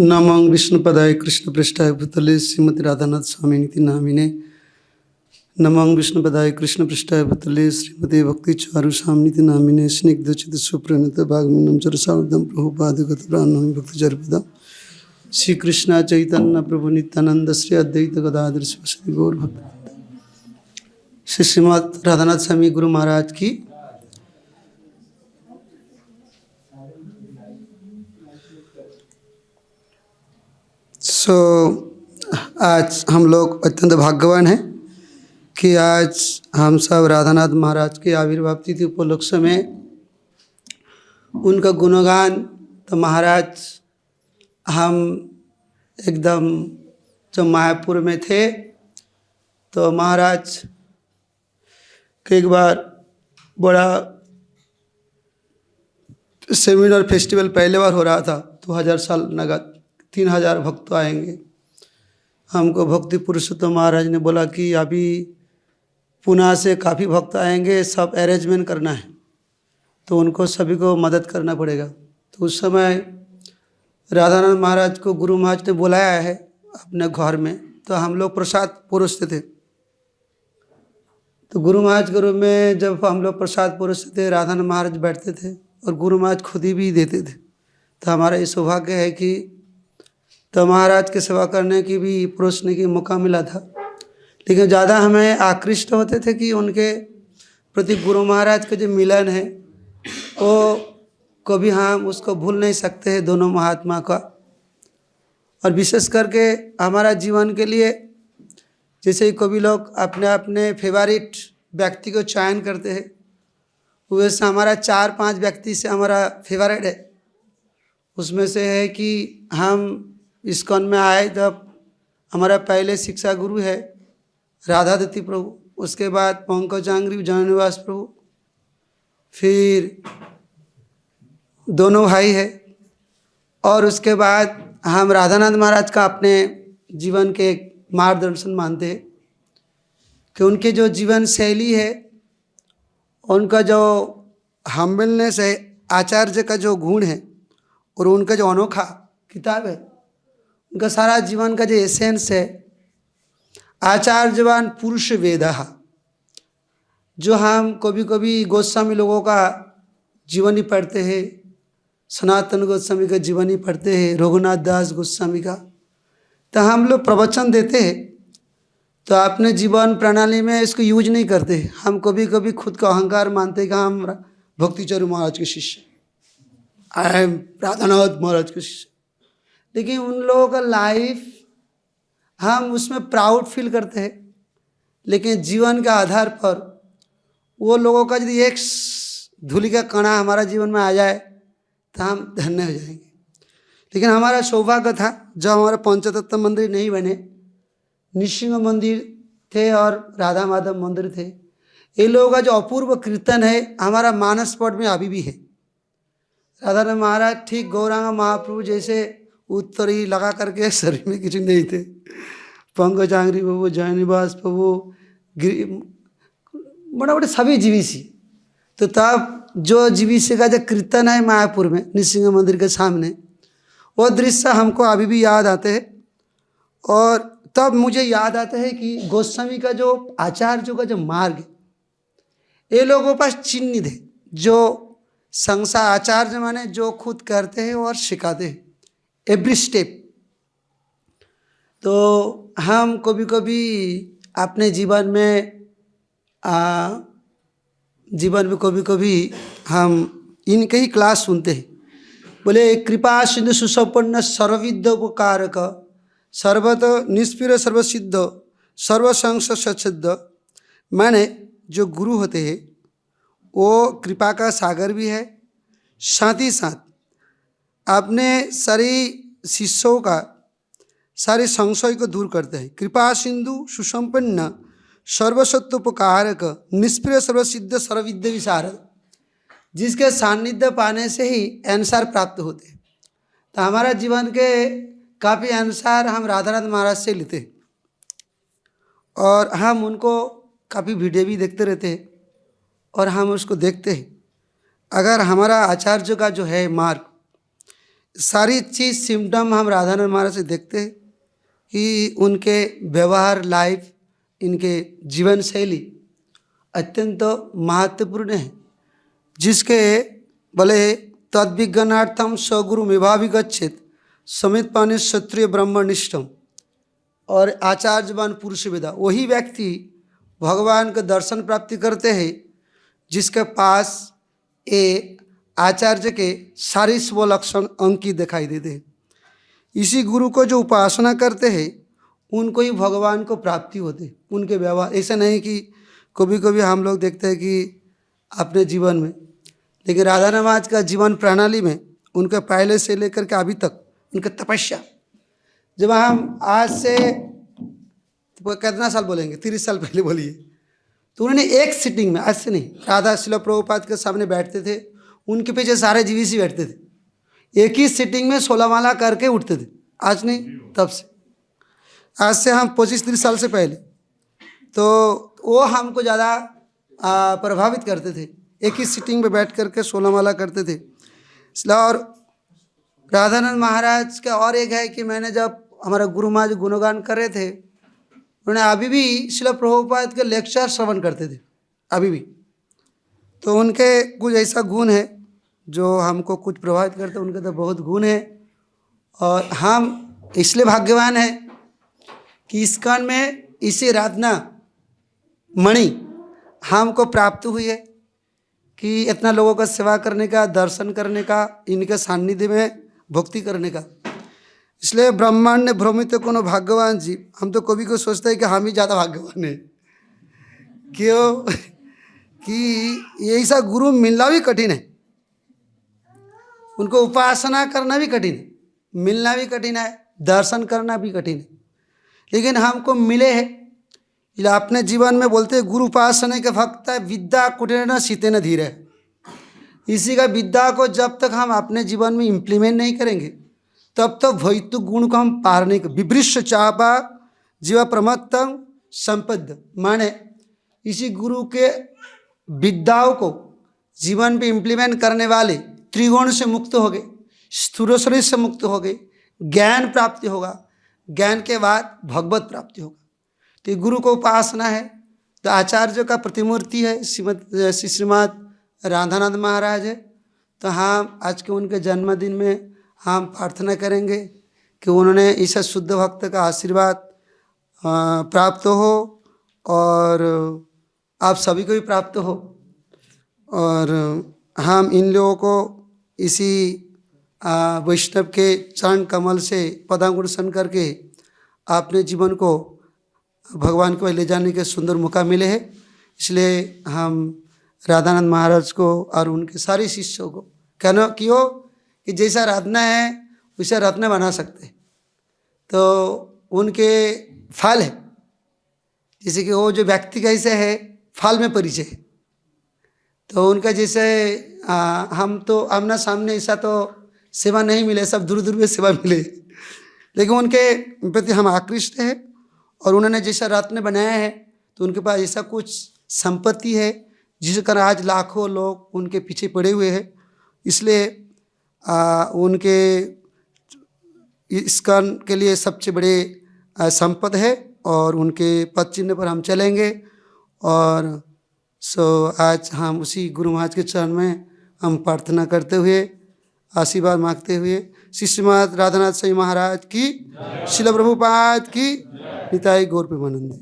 नमं विष्णुपदाय कृष्णपृष्ठाय भूतले श्रीमती राधानाथ स्वामिनिति नामिने। नमं विष्णुपदाय कृष्णपृष्ठाय भूतले श्रीमती भक्ति चारु स्वामिनिति नामिने। स्निग्धचित सुप्रणीत भागमिनं चरसार्धं प्रभुपादगत प्राणं भक्तिचर्पदं श्री कृष्ण चैतन्य प्रभु नित्यानंद श्री अद्वैत गदाधर श्री गौर भक्त श्री श्रीमद राधानाथ स्वामी गुरु महाराज की। आज हम लोग अत्यंत भाग्यवान हैं कि आज हम सब राधानाथ महाराज के आविर्भाव तिथि उपलक्ष्य में उनका गुणगान। तो महाराज हम एकदम जब मायापुर में थे तो महाराज के एक बार बड़ा सेमिनार फेस्टिवल पहले बार हो रहा था। 2000 साल नगद 3000 भक्त आएंगे। हमको भक्ति पुरुषोत्तम महाराज ने बोला कि अभी पुणे से काफ़ी भक्त आएंगे, सब अरेंजमेंट करना है, तो उनको सभी को मदद करना पड़ेगा। तो उस समय राधानाथ महाराज को गुरु महाराज ने बुलाया है अपने घर में। तो हम लोग प्रसाद परोसते थे। तो गुरु महाराज के रूम में जब हम लोग प्रसाद परोसते थे, राधानाथ महाराज बैठते थे और गुरु महाराज खुद ही भी देते थे। तो हमारा ये सौभाग्य है कि तो महाराज की सेवा करने की भी परोसने की मौका मिला था। लेकिन ज़्यादा हमें आकृष्ट होते थे कि उनके प्रति गुरु महाराज का जो मिलन है वो कभी हम उसको भूल नहीं सकते हैं, दोनों महात्मा का। और विशेष करके हमारा जीवन के लिए जैसे ही कभी लोग अपने अपने फेवरेट व्यक्ति को चयन करते हैं, वैसे हमारा 4-5 व्यक्ति से हमारा फेवरेट है। उसमें से है कि हम इस्कॉन में आए तब हमारा पहले शिक्षा गुरु है राधा दत्ती प्रभु, उसके बाद पंकजांग्री जाननिवास प्रभु, फिर दोनों भाई है, और उसके बाद हम राधानाथ महाराज का अपने जीवन के मार्गदर्शन मानते हैं कि उनके जो जीवन शैली है, उनका जो हम्बलनेस है, आचार्य का जो गुण है, और उनका जो अनोखा किताब है, उनका सारा जीवन का जो एसेंस है, आचार्यवान पुरुष वेदः। जो हम कभी कभी गोस्वामी लोगों का जीवनी पढ़ते हैं, सनातन गोस्वामी का जीवनी पढ़ते हैं, रघुनाथ दास गोस्वामी का, तो हम लोग प्रवचन देते हैं तो अपने जीवन प्रणाली में इसको यूज नहीं करते। हम कभी कभी खुद का अहंकार मानते हैं कि हम भक्तिचर्य महाराज के शिष्य, आई एम राधानाथ महाराज के शिष्य। लेकिन उन लोगों का लाइफ हम उसमें प्राउड फील करते हैं, लेकिन जीवन के आधार पर वो लोगों का यदि एक धूलि का कणा हमारा जीवन में आ जाए तो हम धन्य हो जाएंगे। लेकिन हमारा सौभाग्य था जब हमारे पंचतत्व मंदिर नहीं बने, नृसिंह मंदिर थे और राधा माधव मंदिर थे। ये लोगों का जो अपूर्व कीर्तन है हमारा मानस पट में अभी भी है। राधा महाराज ठीक गौरांग महाप्रभु जैसे उत्तरी लगा करके शरीर में कुछ नहीं थे। पंकजांग्री प्रभु, जयनिवास प्रभु, बड़े बड़े सभी जीवीसी। तो तब जो जीवीसी का जो कीर्तन है मायापुर में नृसिंह मंदिर के सामने, वो दृश्य हमको अभी भी याद आते हैं। और तब मुझे याद आता है कि गोस्वामी का जो आचार्यों का जो मार्ग, ये लोगों के पास चिन्ह थे जो संसार आचार्य माने जो खुद करते हैं और सिखाते हैं एवरी स्टेप। तो हम कभी कभी अपने जीवन में कभी कभी हम इनके ही क्लास सुनते हैं। बोले कृपा सिंधु सुसंपन्न सर्वविद्य उपकारक सर्वत निष्प्रिय सर्वसिद्ध सर्वसंस सचिद्ध। माने जो गुरु होते हैं वो कृपा का सागर भी है, साथ ही साथ अपने सारे शिष्यों का सारे संशय को दूर करते हैं। कृपा सिंधु सुसंपन्न सर्वसत्वोपकारक निष्प्रिय सर्वसिद्ध सर्वविद्य विशारद, जिसके सान्निध्य पाने से ही आंसर प्राप्त होते हैं। तो हमारा जीवन के काफ़ी आंसर हम राधानाथ महाराज से लेते हैं और हम उनको काफ़ी वीडियो भी देखते रहते हैं और हम उसको देखते हैं। अगर हमारा आचार्य का जो है मार्ग सारी चीज़ सिम्टम हम राधानंद महाराज से देखते हैं कि उनके व्यवहार, लाइफ, इनके जीवन शैली अत्यंत महत्वपूर्ण है, जिसके बोले तद्विज्ञानार्थम सगुरु विभाविगच्छेत समित पाने क्षत्रिय ब्रह्मनिष्ठम और आचार्यवान पुरुष वेदा। वही व्यक्ति भगवान के दर्शन प्राप्ति करते हैं जिसके पास ये आचार्य के सारे स्व लक्षण अंकित दिखाई देते हैं। इसी गुरु को जो उपासना करते हैं उनको ही भगवान को प्राप्ति होती है। उनके व्यवहार ऐसा नहीं कि कभी कभी हम लोग देखते हैं कि अपने जीवन में, लेकिन राधारमण महाराज का जीवन प्रणाली में उनके पहले से लेकर के अभी तक उनका तपस्या, जब हम आज से तो कितना साल बोलेंगे, 30 साल पहले बोलिए, तो उन्होंने एक सिटिंग में, आज से नहीं, राधा शिला प्रभुपाद के सामने बैठते थे, उनके पीछे सारे जीवीसी बैठते थे, एक ही सिटिंग में 16 माला करके उठते थे। आज नहीं, तब से, आज से हम 25-30 साल से पहले, तो वो हमको ज़्यादा प्रभावित करते थे। एक ही सिटिंग में बैठ करके 16 माला करते थे। इसलिए और राधानंद महाराज का और एक है कि मैंने जब हमारा गुरु महाराज गुणगान कर रहे थे, उन्होंने अभी भी शिला प्रभुपाद के लेक्चर श्रवण करते थे अभी भी। तो उनके कुछ ऐसा गुण है जो हमको कुछ प्रभावित करते, उनके तो बहुत गुण है। और हम इसलिए भाग्यवान हैं कि इस्कॉन में इसी राधना मणि हमको प्राप्त हुई है कि इतना लोगों का सेवा करने का, दर्शन करने का, इनके सान्निध्य में भक्ति करने का। इसलिए ब्रह्मांड ने भ्रमित कोनो भाग्यवान जी, हम तो कभी को सोचते हैं कि हम ही ज़्यादा भाग्यवान हैं। क्यों कि ऐसा गुरु मिलना भी कठिन है, उनको उपासना करना भी कठिन है, मिलना भी कठिन है, दर्शन करना भी कठिन है, लेकिन हमको मिले हैं। अपने जीवन में बोलते हैं गुरु उपासना के भक्त विद्या कुटीर सीते न धीरे। इसी का विद्या को जब तक हम अपने जीवन में इम्प्लीमेंट नहीं करेंगे तब तक भैतु गुण को हम पार नहीं कर। विभृष्ट चापा जीवा प्रमत्तम संपद, माने इसी गुरु के विद्याओं को जीवन पे इम्प्लीमेंट करने वाले त्रिगुण से मुक्त हो गए, स्थूल शरीर से मुक्त हो गए, ज्ञान प्राप्ति होगा, ज्ञान के बाद भगवत प्राप्ति होगा। तो गुरु को उपासना है। तो आचार्य का प्रतिमूर्ति है श्रीमद राधानंद महाराज है। तो हम आज के उनके जन्मदिन में हम प्रार्थना करेंगे कि उन्होंने इस शुद्ध भक्त का आशीर्वाद प्राप्त हो और आप सभी को भी प्राप्त हो। और हम इन लोगों को इसी वैष्णव के चरण कमल से पदांकुशन करके अपने जीवन को भगवान को ले जाने के सुंदर मौका मिले हैं। इसलिए हम राधानंद महाराज को और उनके सारे शिष्यों को कहना क्यों कि जैसा राधना है वैसा रत्न बना सकते, तो उनके फल है, जैसे कि वो जो व्यक्ति कैसे है फल में परिचय है, तो उनका जैसे हम तो आमना सामने ऐसा तो सेवा नहीं मिले, सब दूर दूर में सेवा मिले, लेकिन उनके प्रति हम आकृष्ट हैं। और उन्होंने जैसा रत्न बनाया है तो उनके पास ऐसा कुछ संपत्ति है जिसके कारण आज लाखों लोग उनके पीछे पड़े हुए हैं। इसलिए उनके इस्कॉन के लिए सबसे बड़े संपद है और उनके पद चिन्ह पर हम चलेंगे। और आज हम उसी गुरु महाराज के चरण में हम प्रार्थना करते हुए आशीर्वाद मांगते हुए श्रीमद राधानाथ स्वामी महाराज की, शिला प्रभुपाद की, निताई गौर प्रेमानंद।